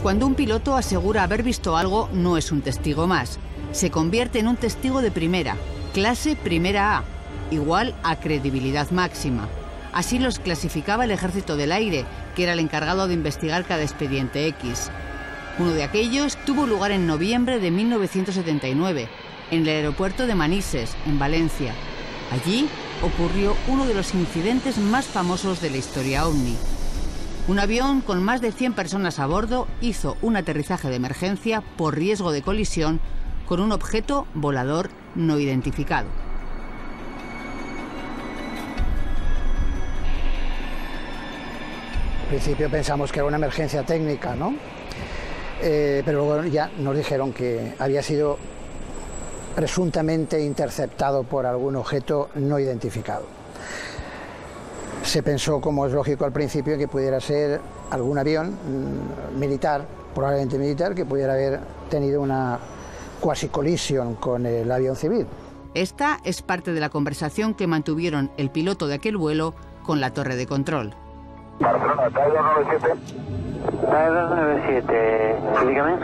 Cuando un piloto asegura haber visto algo, no es un testigo más. Se convierte en un testigo de primera, clase primera A, igual a credibilidad máxima. Así los clasificaba el Ejército del Aire, que era el encargado de investigar cada expediente X. Uno de aquellos tuvo lugar en noviembre de 1979, en el aeropuerto de Manises, en Valencia. Allí ocurrió uno de los incidentes más famosos de la historia OVNI. Un avión con más de 100 personas a bordo hizo un aterrizaje de emergencia por riesgo de colisión con un objeto volador no identificado. Al principio pensamos que era una emergencia técnica, ¿no? Pero luego ya nos dijeron que había sido presuntamente interceptado por algún objeto no identificado. Se pensó, como es lógico al principio, que pudiera ser algún avión militar, probablemente militar, que pudiera haber tenido una cuasi colisión con el avión civil. Esta es parte de la conversación que mantuvieron el piloto de aquel vuelo con la torre de control. Barcelona, TAE 297. TAE 297, dígame.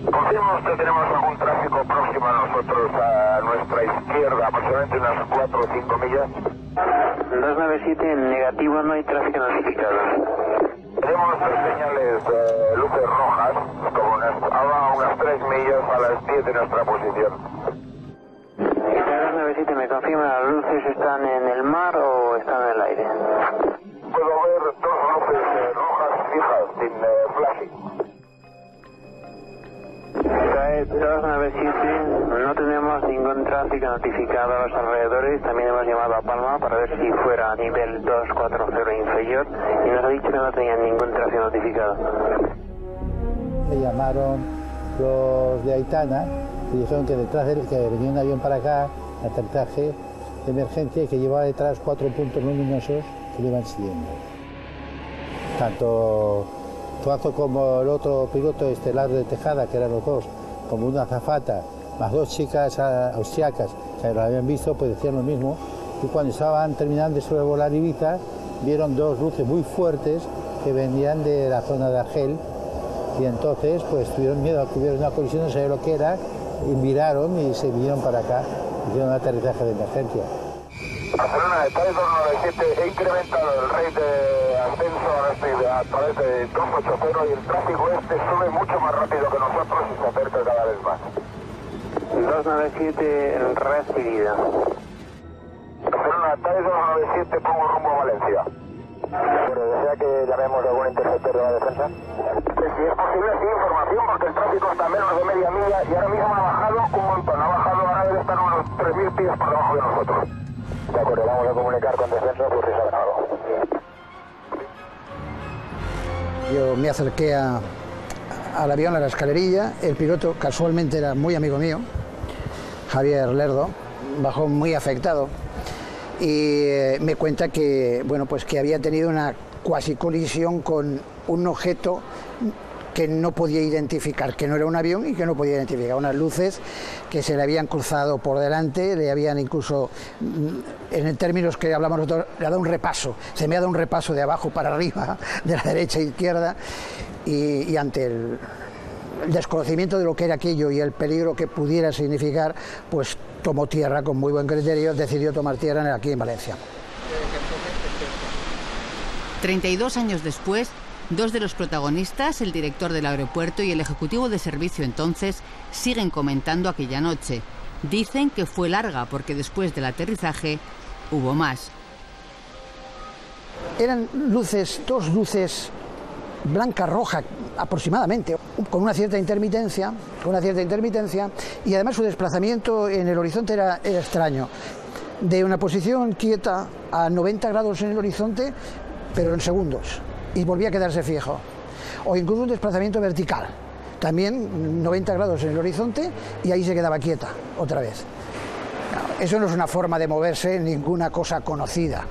Confirma usted, tenemos algún tráfico próximo a nosotros, a nuestra izquierda, aproximadamente unas 4 o 5 millas. 297, en negativo, no hay tráfico notificado. Tenemos señales de luces rojas, como a unas 3 millas a las 10 de nuestra posición. 297, ¿me confirma las luces están en el mar o están en el aire? Puedo ver 2 luces rojas fijas, sin flashing. TAE 297, no tenemos ningún tráfico notificado a los alrededores. También hemos llamado a Palma para ver si fuera a nivel 240 inferior y nos ha dicho que no tenían ningún tráfico notificado. Me llamaron los de Aitana y dijeron que detrás de él, que venía un avión para acá, aterrizaje de emergencia, y que llevaba detrás 4 puntos luminosos que le iban siguiendo. Tanto Tuazo como el otro piloto estelar de Tejada, que eran los dos, como una azafata, más 2 chicas austriacas que lo habían visto, pues decían lo mismo. Y cuando estaban terminando de sobrevolar Ibiza, vieron 2 luces muy fuertes que venían de la zona de Argel, y entonces pues tuvieron miedo a que hubiera una colisión, no sabían lo que era, y miraron y se vinieron para acá, hicieron un aterrizaje de emergencia. Barcelona, TAE 297, he incrementado el rate de ascenso a través de 280 y el tráfico sube mucho más rápido que nosotros y se acerca cada vez más. 297, recibida. Barcelona, TAE 297, pongo rumbo a Valencia. Pero ¿desea que llamemos a algún interceptor de la defensa? Pues si es posible, sí, información, porque el tráfico está a menos de media milla y ahora mismo ha bajado un montón, ahora debe estar unos 3.000 pies por debajo de nosotros. De acuerdo, vamos a comunicar con defensa por si saben algo. Yo me acerqué al avión, a la escalerilla. El piloto casualmente era muy amigo mío, Javier Lerdo, bajó muy afectado y me cuenta que, bueno, pues que había tenido una cuasi colisión con un objeto que no podía identificar, que no era un avión y que no podía identificar, unas luces que se le habían cruzado por delante, le habían incluso, en términos que hablamos nosotros, le ha dado un repaso, se me ha dado un repaso de abajo para arriba, de la derecha a izquierda, y ante el desconocimiento de lo que era aquello y el peligro que pudiera significar, pues tomó tierra con muy buen criterio, decidió tomar tierra aquí en Valencia. 32 años después, 2 de los protagonistas, el director del aeropuerto y el ejecutivo de servicio entonces, siguen comentando aquella noche. Dicen que fue larga porque después del aterrizaje hubo más. Eran luces, 2 luces blanca-roja aproximadamente, con una cierta intermitencia, y además su desplazamiento en el horizonte era extraño. De una posición quieta a 90 grados en el horizonte, pero en segundos, y volvía a quedarse fijo. O incluso un desplazamiento vertical, también 90 grados en el horizonte, y ahí se quedaba quieta otra vez. Eso no es una forma de moverse, ninguna cosa conocida.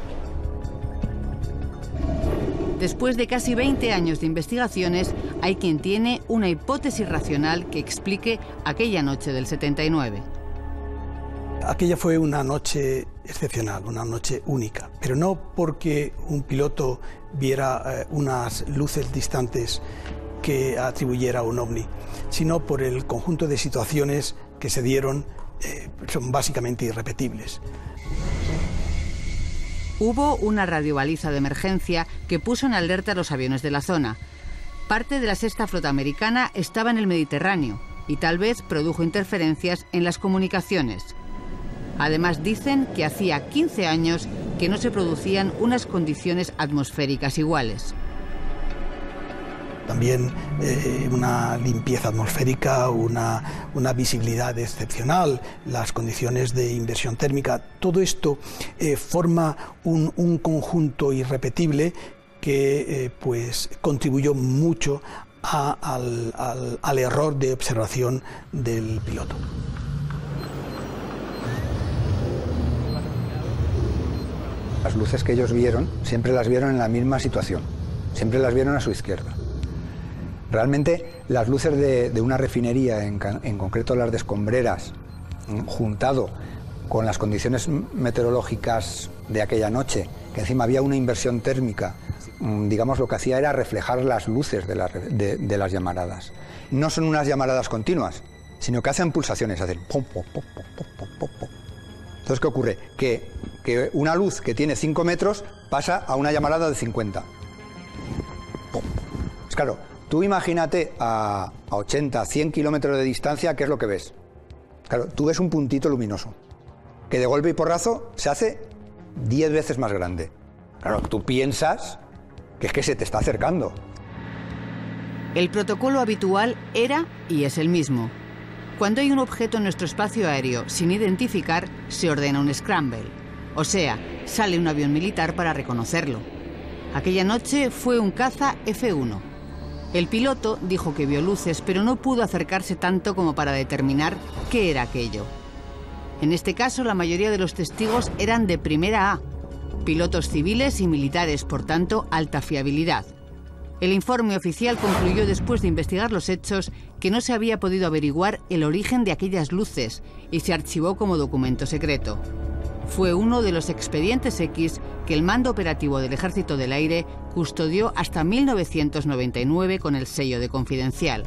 Después de casi 20 años de investigaciones, hay quien tiene una hipótesis racional que explique aquella noche del 79. Aquella fue una noche excepcional, una noche única, pero no porque un piloto viera unas luces distantes que atribuyera a un ovni, sino por el conjunto de situaciones que se dieron, son básicamente irrepetibles. Hubo una radiobaliza de emergencia que puso en alerta a los aviones de la zona. Parte de la sexta flota americana estaba en el Mediterráneo y tal vez produjo interferencias en las comunicaciones. Además dicen que hacía 15 años que no se producían unas condiciones atmosféricas iguales. También una limpieza atmosférica, una visibilidad excepcional, las condiciones de inversión térmica, todo esto forma un conjunto irrepetible que pues contribuyó mucho al error de observación del piloto. Las luces que ellos vieron, siempre las vieron en la misma situación, siempre las vieron a su izquierda. Realmente las luces de una refinería, en concreto las de Escombreras, juntado con las condiciones meteorológicas de aquella noche, que encima había una inversión térmica, digamos, lo que hacía era reflejar las luces de las llamaradas. No son unas llamaradas continuas, sino que hacen pulsaciones, hacen pom, pom, pom, pom, pom, pom, pom. Entonces, ¿qué ocurre? Que una luz que tiene 5 metros pasa a una llamarada de 50. Pum. Es claro, tú imagínate a 80, 100 kilómetros de distancia, ¿qué es lo que ves? Claro, tú ves un puntito luminoso, que de golpe y porrazo se hace 10 veces más grande. Claro, tú piensas que es que se te está acercando. El protocolo habitual era y es el mismo. Cuando hay un objeto en nuestro espacio aéreo sin identificar, se ordena un scramble. O sea, sale un avión militar para reconocerlo. Aquella noche fue un caza F-1. El piloto dijo que vio luces, pero no pudo acercarse tanto como para determinar qué era aquello. En este caso, la mayoría de los testigos eran de primera A, pilotos civiles y militares, por tanto, alta fiabilidad. El informe oficial concluyó, después de investigar los hechos, que no se había podido averiguar el origen de aquellas luces y se archivó como documento secreto. Fue uno de los expedientes X que el Mando Operativo del Ejército del Aire custodió hasta 1999 con el sello de confidencial.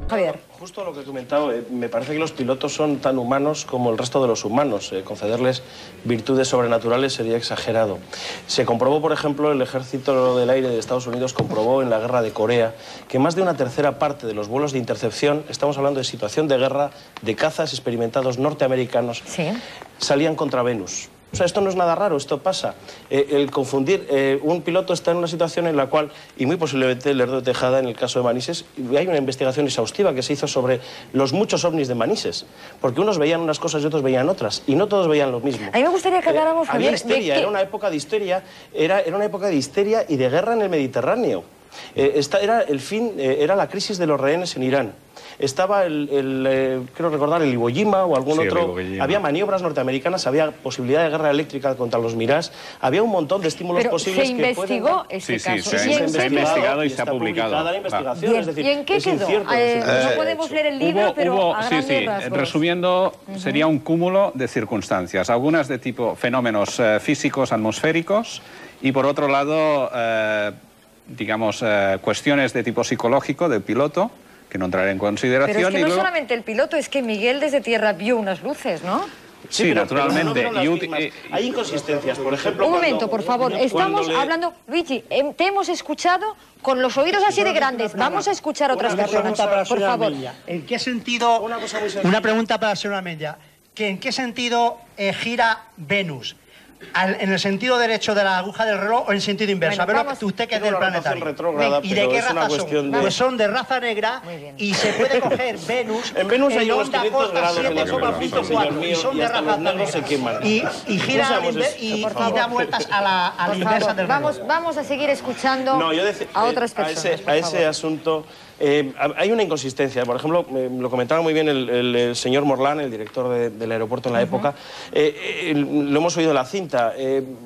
Javier. Justo lo que he comentado, me parece que los pilotos son tan humanos como el resto de los humanos. Concederles virtudes sobrenaturales sería exagerado. Se comprobó, por ejemplo, el Ejército del Aire de Estados Unidos comprobó en la guerra de Corea que más de una tercera parte de los vuelos de intercepción, estamos hablando de situación de guerra, de cazas experimentados norteamericanos, sí, salían contra Venus. O sea, esto no es nada raro, esto pasa. El confundir, un piloto está en una situación en la cual, y muy posiblemente Lerdo de Tejada, en el caso de Manises, hay una investigación exhaustiva que se hizo sobre los muchos ovnis de Manises, porque unos veían unas cosas y otros veían otras, y no todos veían lo mismo. A mí me gustaría que habláramos, había histeria, era una época de histeria, era una época de histeria y de guerra en el Mediterráneo. Era el fin, era la crisis de los rehenes en Irán. Estaba quiero recordar, el Iwo Jima o algún otro. Había maniobras norteamericanas, había posibilidad de guerra eléctrica contra los Mirage, había un montón de estímulos posibles. ¿Se investigó este caso? Se ha investigado y se ha publicado. La investigación, es decir, ¿y en qué quedó? No podemos leer el libro, pero a grandes rasgos. Resumiendo, sería un cúmulo de circunstancias, algunas de tipo fenómenos físicos atmosféricos y, por otro lado, digamos, cuestiones de tipo psicológico del piloto, que no entraré en consideración. Pero es que no luego... solamente el piloto, es que Miguel desde tierra vio unas luces, ¿no? Sí, naturalmente. Hay inconsistencias, por ejemplo... Un momento, por favor. Estamos hablando... Luigi, te hemos escuchado con los oídos así de grandes. Vamos a escuchar otras personas, por favor. ¿En qué sentido... Una pregunta para la señora Mella. ¿En qué sentido gira Venus? ¿En el sentido derecho de la aguja del reloj o en el sentido inverso? Bueno, a ver, usted que es del planetario. ¿Y de qué raza son? Pues son de raza negra y se puede coger Venus en Venus hay unos onda 500 corta grados en la superficie, señor mío, y son de raza negra. Y gira y da vueltas a la inversa del reloj. Vamos a seguir escuchando a otras personas. A ese asunto... hay una inconsistencia. Por ejemplo, lo comentaba muy bien el señor Morlán, el director del aeropuerto en la época. Lo hemos oído en la cinta.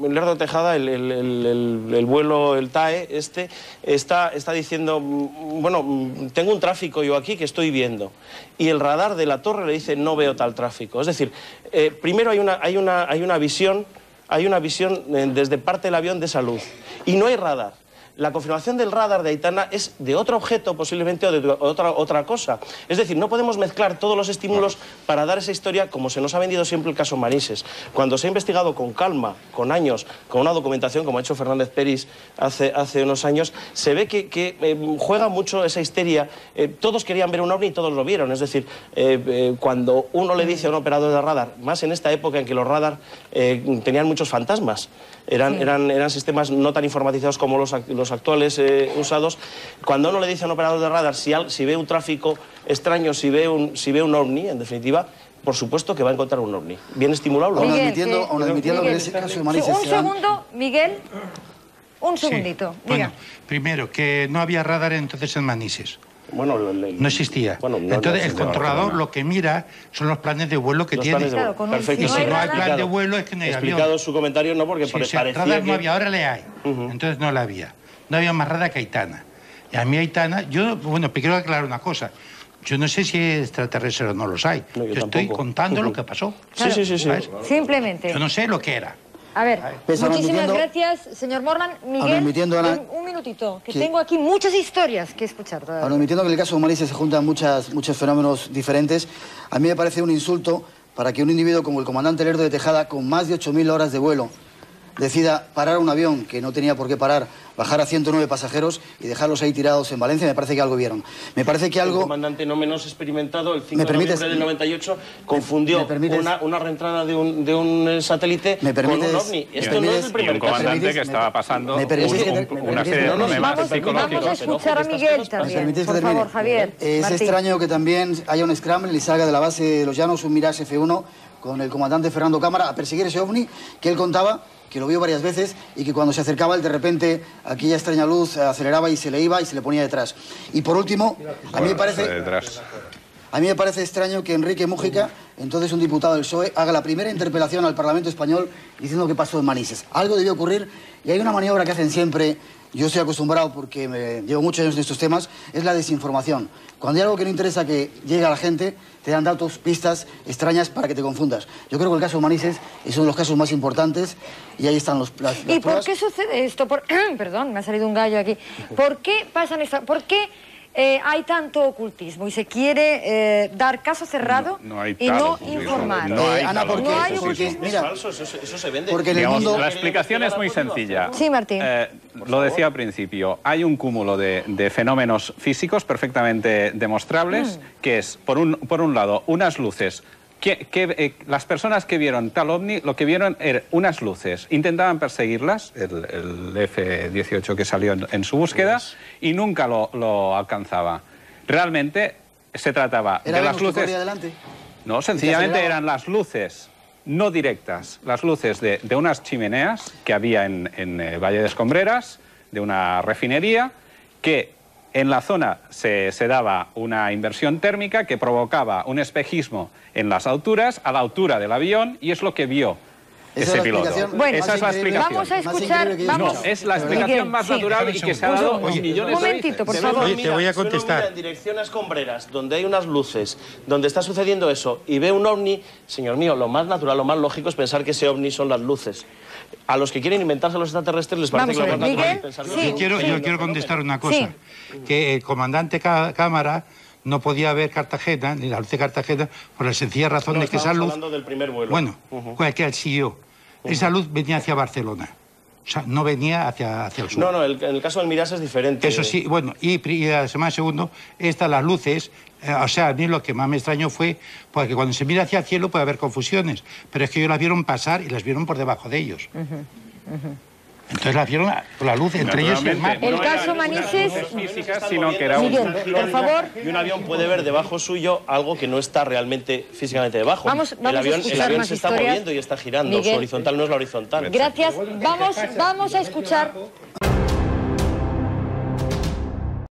Lerdo Tejada, el vuelo, el TAE, está diciendo, bueno, tengo un tráfico yo aquí que estoy viendo. Y el radar de la torre le dice, no veo tal tráfico. Es decir, primero hay una visión desde parte del avión de esa luz. Y no hay radar. la confirmación del radar de Aitana es de otro objeto posiblemente o de otra cosa. Es decir, no podemos mezclar todos los estímulos para dar esa historia como se nos ha vendido siempre el caso Manises. Cuando se ha investigado con calma, con años, con una documentación como ha hecho Fernández Peris hace unos años, se ve que juega mucho esa histeria. Todos querían ver un ovni y todos lo vieron. Es decir, cuando uno le dice a un operador de radar, más en esta época en que los radar tenían muchos fantasmas, eran sistemas no tan informatizados como los actuales usados. Cuando uno le dice a un operador de radar si ve un tráfico extraño, si ve un ovni, en definitiva, por supuesto que va a encontrar un ovni. Bien estimulado. Aún admitiendo que en ese caso de Manises... Un segundo, Miguel. Un segundito. Sí. Bueno, primero, que no había radar entonces en Manises. Bueno, no existía. Bueno, entonces el controlador lo que mira son los planes de vuelo que tiene. Claro, perfecto. Y si no hay plan de vuelo es que no hay avión. Explicado su comentario, no, porque parecía radar que... no había, ahora le hay. Entonces no la había. No había más radar que Aitana. Y a mí Aitana, quiero aclarar una cosa. Yo no sé si extraterrestres o no los hay. No, yo estoy contando lo que pasó. Claro. Sí. Simplemente. Yo no sé lo que era. A ver, muchísimas gracias, señor Morlan. Miguel, un minutito, que tengo aquí muchas historias que escuchar todavía. Ahora, admitiendo que en el caso de Manises se juntan muchos fenómenos diferentes, a mí me parece un insulto para que un individuo como el comandante Lerdo de Tejada, con más de 8.000 horas de vuelo, decida parar un avión que no tenía por qué parar, bajar a 109 pasajeros y dejarlos ahí tirados en Valencia. Me parece que algo vieron. Me parece que algo... El comandante no menos experimentado, el 5 de noviembre del 98, confundió una reentrada de un satélite con un ovni. Esto no es el primer caso. Un comandante que estaba pasando una serie de problemas psicológicos. Vamos a escuchar a Miguel también, por favor, Javier. Es extraño que también haya un scramble y salga de la base de Los Llanos un Mirage F1 con el comandante Fernando Cámara a perseguir ese ovni que él contaba, que lo vio varias veces y que cuando se acercaba él de repente aquella extraña luz aceleraba y se le iba y se le ponía detrás. Y por último, a mí me parece extraño que Enrique Mújica, entonces un diputado del PSOE, haga la primera interpelación al Parlamento español diciendo que pasó en Manises. Algo debió ocurrir y hay una maniobra que hacen siempre, yo estoy acostumbrado porque llevo muchos años en estos temas, es la desinformación. Cuando hay algo que no interesa que llegue a la gente, te dan datos, pistas extrañas para que te confundas. Yo creo que el caso de Manises es uno de los casos más importantes y ahí están las pruebas. ¿Y por qué sucede esto? Perdón, me ha salido un gallo aquí. ¿Por qué pasan estas... ¿Por qué hay tanto ocultismo y se quiere dar caso cerrado y no informar? Ana, ¿por qué? No hay ocultismo. Es falso, eso se vende. Porque en el mundo... La explicación es muy sencilla. Sí, Martín. Lo decía al principio, hay un cúmulo de fenómenos físicos perfectamente demostrables, que es, por un lado, unas luces. Las personas que vieron tal ovni, lo que vieron eran unas luces. Intentaban perseguirlas, el F-18 que salió en su búsqueda, y nunca lo alcanzaba. Realmente se trataba de las luces... No, sencillamente eran las luces no directas, las luces de unas chimeneas que había en Valle de Escombreras, de una refinería, que en la zona se daba una inversión térmica que provocaba un espejismo en las alturas, a la altura del avión, y es lo que vio ese piloto. Bueno, esa es la explicación. Vamos a escuchar... No, es la explicación más natural y que se ha dado millones de veces. Por favor. Te voy a contestar. Mira en dirección a Escombreras, donde hay unas luces, donde está sucediendo eso, y ve un ovni, señor mío, lo más natural, lo más lógico es pensar que ese ovni son las luces. A los que quieren inventarse los extraterrestres les parece que lo más natural es pensar que yo quiero contestar una cosa. Que el comandante Cámara no podía ver Cartagena, ni la luz de Cartagena, por la sencilla razón de que esa luz... hablando del primer vuelo. Bueno, que él siguió. Esa luz venía hacia Barcelona. O sea, no venía hacia el sur. No, en el caso del Mirage es diferente. Eso sí, bueno, y la semana segundo, las luces, o sea, a mí lo que más me extrañó fue, porque cuando se mira hacia el cielo puede haber confusiones, pero es que ellos las vieron pasar y las vieron por debajo de ellos. Entonces la vieron por la luz entre ellos y el mar. El caso Manises... sino que era Miguel, por favor. Y un avión puede ver debajo suyo algo que no está realmente físicamente debajo. El avión se está moviendo y está girando. Su horizontal no es la horizontal. Gracias. Vamos a escuchar...